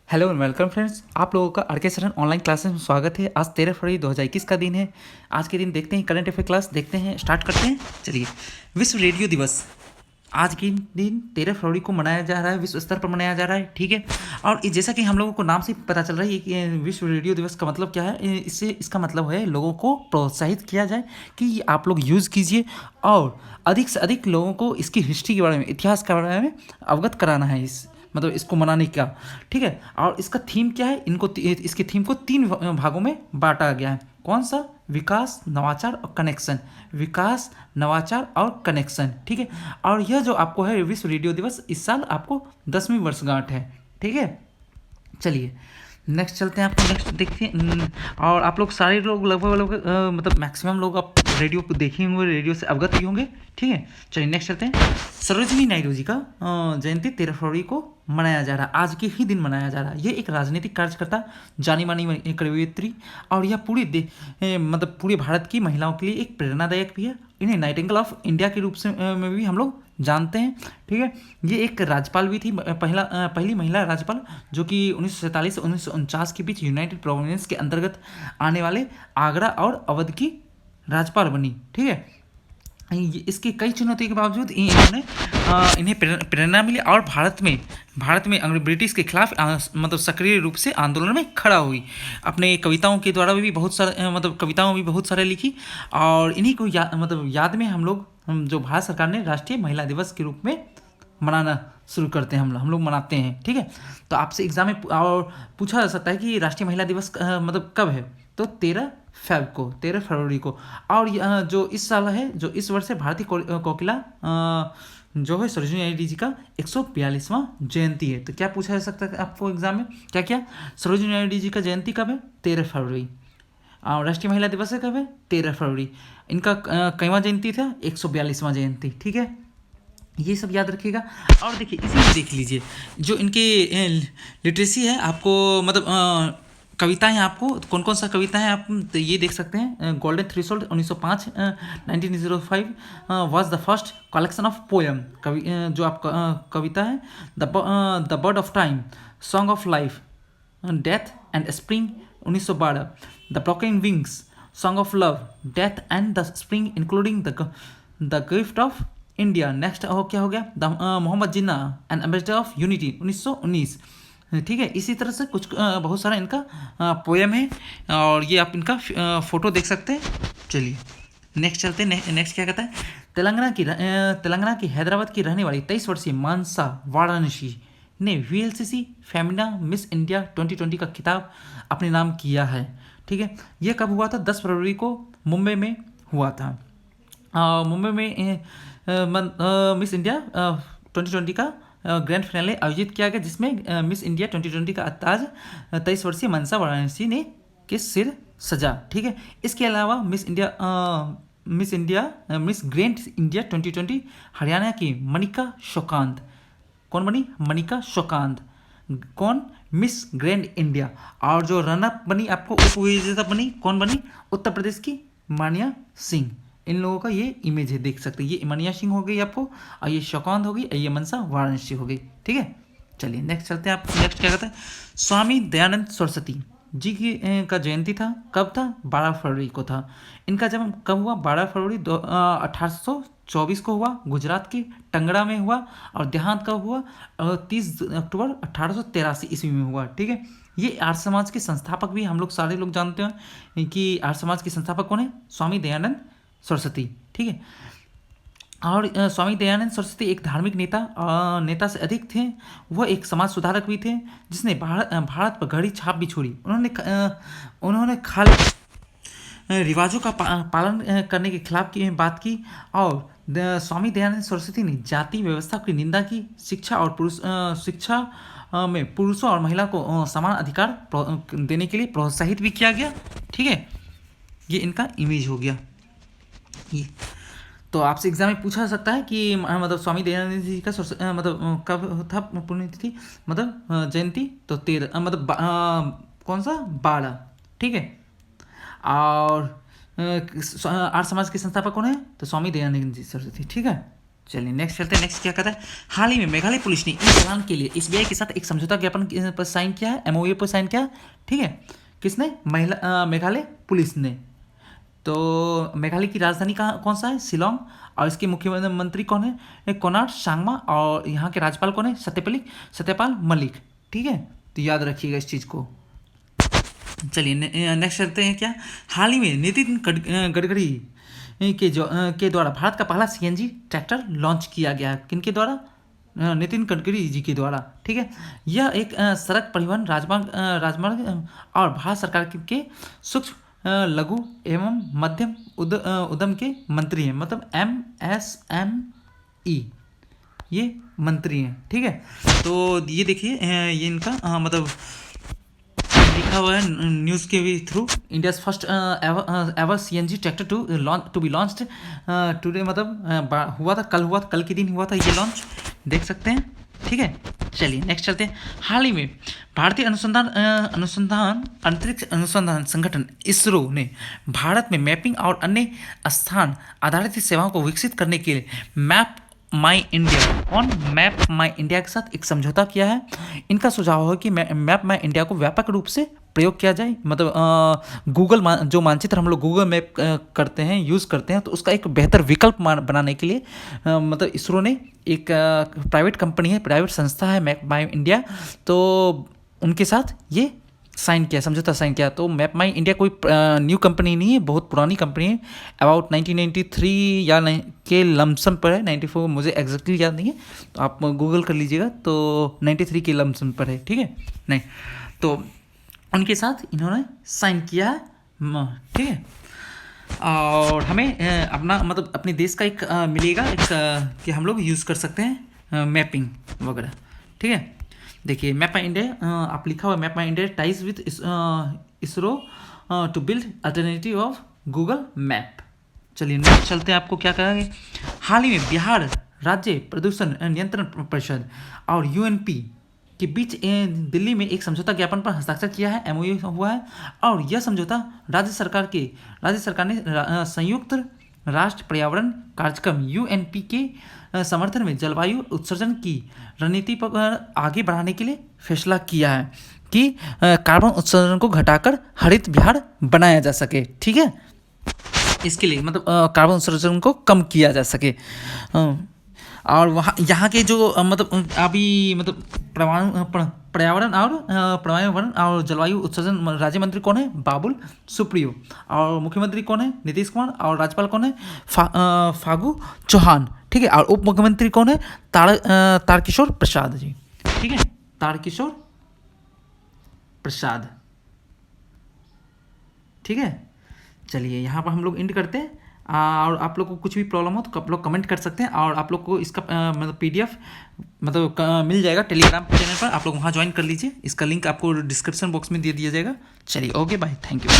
Hello and welcome friends, आप लोगों का आर के शरण ऑनलाइन क्लासेस में स्वागत है। आज 13 फरवरी 2021 का दिन है। आज के दिन देखते हैं करंट अफेयर क्लास, देखते हैं, स्टार्ट करते हैं। चलिए, विश्व रेडियो दिवस आज के दिन 13 फरवरी को मनाया जा रहा है, विश्व स्तर पर मनाया जा रहा है। ठीक है, और जैसा कि हम लोगों को नाम से पता चल रहा है कि विश्व रेडियो दिवस का मतलब क्या है, इससे इसका मतलब है लोगों को प्रोत्साहित किया जाए कि आप लोग यूज़ कीजिए और अधिक से अधिक लोगों को इसकी हिस्ट्री के बारे में, इतिहास के बारे में अवगत कराना है, इस मतलब इसको मनाने का। ठीक है, और इसका थीम क्या है, इसके थीम को 3 भागों में बांटा गया है। कौन सा? विकास, नवाचार और कनेक्शन। विकास, नवाचार और कनेक्शन। ठीक है, और यह जो आपको है विश्व रेडियो दिवस, इस साल आपको 10वीं वर्षगांठ है। ठीक है, चलिए नेक्स्ट चलते हैं, आपको नेक्स्ट देखते हैं। और आप लोग सारे लोग लगभग मतलब मैक्सिमम लोग आप रेडियो को देखे होंगे, रेडियो से अवगत भी होंगे। ठीक है, चलिए नेक्स्ट चलते हैं। सरोजिनी नायडू जी का जयंती 13 फरवरी को मनाया जा रहा है, आज के ही दिन मनाया जा रहा है। ये एक राजनीतिक कार्यकर्ता, जानी मानी कवयित्री, और यह मतलब पूरे भारत की महिलाओं के लिए एक प्रेरणादायक भी है। इन्हें नाइटिंगेल ऑफ इंडिया के रूप से में भी हम लोग जानते हैं। ठीक है, ये एक राज्यपाल भी थी, पहली महिला राज्यपाल, जो कि 1947 से 1949 के बीच यूनाइटेड प्रोविंस के अंतर्गत आने वाले आगरा और अवध की राज्यपाल बनी। ठीक है, इसकी कई चुनौतियों के बावजूद इन्हें प्रेरणा मिली और भारत में ब्रिटिश के खिलाफ मतलब सक्रिय रूप से आंदोलन में खड़ा हुई। अपने कविताओं के द्वारा भी बहुत सारे मतलब कविताओं भी बहुत सारे लिखी, और इन्हीं को याद में हम जो भारत सरकार ने राष्ट्रीय महिला दिवस के रूप में मनाना शुरू करते हैं, हम लोग मनाते हैं। ठीक है, तो आपसे एग्जाम में और पूछा जा सकता है कि राष्ट्रीय महिला दिवस मतलब कब है, तो 13 फरवरी को। और जो इस साल है, जो इस वर्ष है, भारतीय कोकिला जो है सरोजिनी नायडू जी का 142वां जयंती है। तो क्या पूछा जा सकता है आपको एग्जाम में, क्या क्या? सरोजिनी नायडू जी का जयंती कब है? 13 फरवरी। और राष्ट्रीय महिला दिवस है कब है? 13 फरवरी। इनका कईवां जयंती था? 142वां जयंती। ठीक है, ये सब याद रखिएगा। और देखिए, इसी में देख लीजिए जो इनके लिटरेसी है, आपको मतलब कविताएं, आपको कौन कौन सा कविता है आप तो ये देख सकते हैं। Golden threshold 1905, 1905 was the first collection of poem, जो आप कविता है। The bird of time, song of life, death and spring 1912। The broken wings, song of love, death and the spring including the gift of India. Next क्या हो गया? The Mohammad Jinnah and ambassador of unity 1919। ठीक है, इसी तरह से कुछ बहुत सारा इनका पोएम है, और ये आप इनका फोटो देख सकते हैं। चलिए नेक्स्ट चलते हैं। नेक्स्ट क्या कहता है? तेलंगाना की हैदराबाद की रहने वाली 23 वर्षीय मानसा वाराणसी ने वीएलसीसी फेमिना मिस इंडिया 2020 का खिताब अपने नाम किया है। ठीक है, यह कब हुआ था? 10 फरवरी को मुंबई में हुआ था। मुंबई में मिस इंडिया 2020 का ग्रैंड फिनाले आयोजित किया गया, जिसमें मिस इंडिया 2020 का ताज 23 वर्षीय मनसा वाराणसी ने के सिर सजा। ठीक है, इसके अलावा मिस ग्रैंड इंडिया 2020 हरियाणा की मनिका शोकांत। कौन बनी? मनिका शोकांत। कौन? Miss grand India. और जो रनअप बनी, आपको उप विजेता बनी, कौन बनी? उत्तर प्रदेश की मानिया सिंह। इन लोगों का ये इमेज है, देख सकते हैं। ये मानिया सिंह हो गई आपको, और ये शौकांत हो गई, और ये मनसा वाराणसी हो गई। ठीक है, चलिए नेक्स्ट चलते हैं। आप नेक्स्ट क्या कहते हैं? स्वामी दयानंद सरस्वती जी की का जयंती था, कब था? 12 फरवरी को था। इनका जन्म कब हुआ? 12 फरवरी 1824 को हुआ, गुजरात के टंगड़ा में हुआ। और देहांत कब हुआ? 30 अक्टूबर 1883 ईस्वी में हुआ। ठीक है, ये आर्य समाज के संस्थापक भी हम लोग सारे लोग जानते हैं कि आर्य समाज के संस्थापक कौन है? स्वामी दयानंद सरस्वती। ठीक है, और स्वामी दयानंद सरस्वती एक धार्मिक नेता से अधिक थे। वह एक समाज सुधारक भी थे, जिसने भारत पर गहरी छाप भी छोड़ी। उन्होंने रिवाजों का पालन करने के खिलाफ की बात की, और स्वामी दयानंद सरस्वती ने जाति व्यवस्था की निंदा की। शिक्षा में पुरुषों और महिला को समान अधिकार देने के लिए प्रोत्साहित भी किया गया। ठीक है, ये इनका इमेज हो गया। ये तो आपसे एग्जाम में पूछा जा सकता है कि मतलब स्वामी दयानंद जी का मतलब कब था पुण्यतिथि, मतलब जयंती? तो 13 मतलब कौन सा? 12। ठीक है, और आर्य समाज के संस्थापक कौन है? तो स्वामी दयानंद जी सरस्वती। ठीक है, चलिए नेक्स्ट चलते हैं। नेक्स्ट क्या कहता है, हाल ही में मेघालय पुलिस ने ई चालान के लिए एसबीआई के साथ एक समझौता ज्ञापन पर साइन किया है, एमओयू पर साइन किया है। ठीक है, किसने, मेघालय पुलिस ने। तो मेघालय की राजधानी कहाँ कौन सा है, शिलोंग, और इसके मुख्यमंत्री कौन है, कोनार्ड सांगमा, और यहाँ के राज्यपाल कौन है, सत्यपाल मलिक। ठीक है, तो याद रखिएगा इस चीज़ को। चलिए नेक्स्ट चलते हैं। क्या, हाल ही में नितिन गडकरी के द्वारा भारत का पहला सीएनजी ट्रैक्टर लॉन्च किया गया। किनके द्वारा, नितिन गडकरी जी के द्वारा। ठीक है, यह एक सड़क परिवहन राजमार्ग और भारत सरकार के सूक्ष्म लघु एवं मध्यम उद्यम के मंत्री हैं, मतलब MSME ये मंत्री हैं। ठीक है, तो ये देखिए ये इनका मतलब लिखा हुआ है न्यूज़ के भी through, India's first ever CNG tractor to be launched today, मतलब हुआ था, कल के दिन हुआ था ये लॉन्च, देख सकते हैं। ठीक है, चलिए नेक्स्ट चलते हैं। हाल ही में भारतीय अंतरिक्ष अनुसंधान संगठन इसरो ने भारत में मैपिंग और अन्य स्थान आधारित सेवाओं को विकसित करने के लिए मैप माई इंडिया के साथ एक समझौता किया है। इनका सुझाव है कि मैप माई इंडिया को व्यापक रूप से प्रयोग किया जाए, मतलब गूगल जो मानचित्र हम लोग गूगल मैप करते हैं, यूज़ करते हैं, तो उसका एक बेहतर विकल्प बनाने के लिए मतलब इसरो ने एक प्राइवेट कंपनी है, प्राइवेट संस्था है मैप माई इंडिया, तो उनके साथ ये समझौता साइन किया। तो मैप माई इंडिया कोई न्यू कंपनी नहीं है, बहुत पुरानी कंपनी है, अबाउट 1993 या के लमसम पर है, 94 मुझे एग्जैक्टली याद नहीं है, तो आप गूगल कर लीजिएगा, तो 93 के लमसम पर है। ठीक है, नहीं तो उनके साथ इन्होंने साइन किया है। ठीक है, और हमें अपना मतलब अपने देश का एक मिलेगा एक कि हम लोग यूज़ कर सकते हैं मैपिंग वगैरह। ठीक है, देखिए मैप माई इंडिया आप लिखा हुआ, map my India ties with ISRO to build alternative of Google map. चलिए नेक्स्ट चलते हैं, आपको क्या कहेंगे। हाल ही में बिहार राज्य प्रदूषण नियंत्रण परिषद और यूएनपी के बीच दिल्ली में एक समझौता ज्ञापन पर हस्ताक्षर किया है, एमओयू हुआ है, और यह समझौता राज्य सरकार ने संयुक्त राष्ट्र पर्यावरण कार्यक्रम यूएनपी के समर्थन में जलवायु उत्सर्जन की रणनीति पर आगे बढ़ाने के लिए फैसला किया है कि कार्बन उत्सर्जन को घटाकर हरित बिहार बनाया जा सके। ठीक है, इसके लिए मतलब कार्बन उत्सर्जन को कम किया जा सके। और वहाँ यहाँ के जो मतलब अभी मतलब पर्यावरण और जलवायु उत्सर्जन राज्य मंत्री कौन है, बाबुल सुप्रियो, और मुख्यमंत्री कौन है, नीतीश कुमार, और राज्यपाल कौन है, फागू चौहान। ठीक है, और उप मुख्यमंत्री कौन है, तारकिशोर प्रसाद जी। ठीक है, तारकिशोर प्रसाद। ठीक है, चलिए यहाँ पर हम लोग एंड करते हैं, और आप लोग को कुछ भी प्रॉब्लम हो तो आप लोग कमेंट कर सकते हैं, और आप लोग को इसका मतलब PDF मतलब मिल जाएगा टेलीग्राम चैनल पर, आप लोग वहाँ ज्वाइन कर लीजिए, इसका लिंक आपको डिस्क्रिप्शन बॉक्स में दे दिया जाएगा। चलिए ओके बाय, थैंक यू।